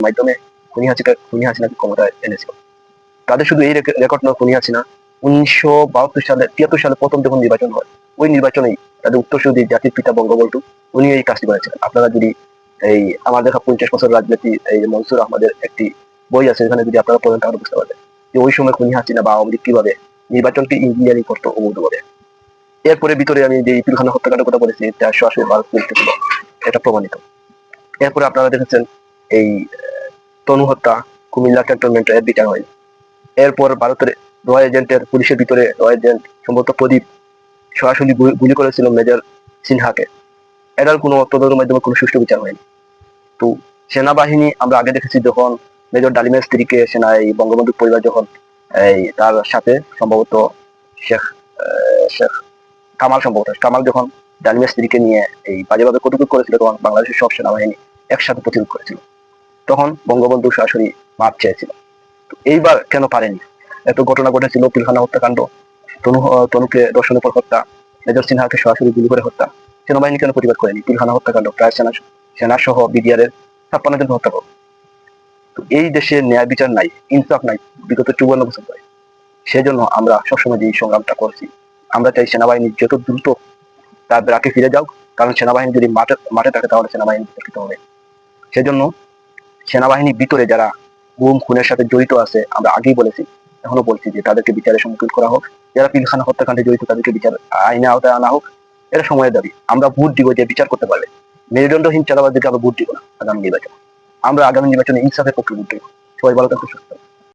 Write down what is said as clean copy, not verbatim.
মাধ্যমে খুনি হাসিনাকে ক্ষমতায় এনেছিল। তাদের শুধু এই রেকর্ড নয়, খুনি হাসিনা 1972 সালে প্রথম যখন নির্বাচন হয়, ওই নির্বাচনেই তাদের উত্তরসূরি জাতির পিতা বঙ্গবন্ধু উনি এই কাজটি করেছিলেন। আপনারা যদি এই আমার দেখা 50 বছর রাজনীতি, এই মনসুর আহমদের একটি বই আছে, এখানে যদি আপনারা পড়েন তাহলে বুঝতে পারবেন যে ওই সময় খুনি হাসিনা বা আওয়ামী লীগ কিভাবে নির্বাচনকে ইঞ্জিনিয়ারিং করতো অবৈধভাবে। এরপরে ভিতরে আমি যে পিলখানা হত্যাকাণ্ডের কথা বলেছি, এটা সরাসরি ভারত ছিল, এটা প্রমাণিত। এরপরে আপনারা দেখেছেন এই তনু হত্যা, কুমিল্লা ক্যান্টনমেন্টে এর বিচার হয়। এরপর ভারতের র এজেন্টের, পুলিশের ভিতরে র এজেন্ট সম্ভবত প্রদীপ সরাসরি গুলি করেছিল মেজর সিনহাকে। এটার কোনো তদন্তের মাধ্যমে কোনো সুষ্ঠু বিচার হয়নি। তো সেনাবাহিনী আমরা আগে দেখেছি, যখন মেজর ডালিমের স্ত্রীকে এই বঙ্গবন্ধু পরিবার যখন এই তার সাথে সম্ভবত শেখ শেখ কামাল যখন ডালিমের স্ত্রীকে নিয়ে এই বাজেভাবে কটুক্তি করেছিল, তখন বাংলাদেশের সব সেনাবাহিনী একসাথে প্রতিরোধ করেছিল। তখন বঙ্গবন্ধু সরাসরি মাপ চেয়েছিল। এইবার কেন পারেনি? এত ঘটনা ঘটেছিল, পিলখানা হত্যাকাণ্ড, তনুকে দর্শনের পর হত্যা, মেজর সিনহাকে সরাসরি গুলি করে হত্যা, সেনাবাহিনী কেন প্রতিবাদ করেনি? পিলখানা হত্যাকাণ্ড প্রায় সেনা সহ বিডিআর এর 56 জন হত্যা করো। তো এই দেশে ন্যায় বিচার নাই, ইনসাফ নাই বিগত 54 বছর ধরে। সেজন্য আমরা সবসময় যে সংগ্রামটা করছি, আমরা চাই সেনাবাহিনী যত দ্রুত তার ব্রাকে ফিরে যাও, কারণ সেনাবাহিনী যদি মাঠে থাকে তাহলে সেনাবাহিনী বিতর্কিত হবে। সেজন্য সেনাবাহিনীর ভিতরে যারা গুম খুনের সাথে জড়িত আছে, আমরা আগেই বলেছি, এখনো বলছি যে তাদেরকে বিচারের সম্মুখীন করা হোক। যারা পিলখানা হত্যাকাণ্ডে জড়িত তাদেরকে বিচার আইনে আওতায় আনা হোক। এটা সময়ের দাবি। আমরা ভোট দিব যে বিচার করতে পারবে। মেরুদণ্ডহীন চাঁদাবাজদেরকে আমরা ভোট দিব না আগামী নির্বাচনে। আমরা আগামী নির্বাচনে ইনসাফের পক্ষে ভোট দিব। সবাই ভালো থাকতে সুস্থ।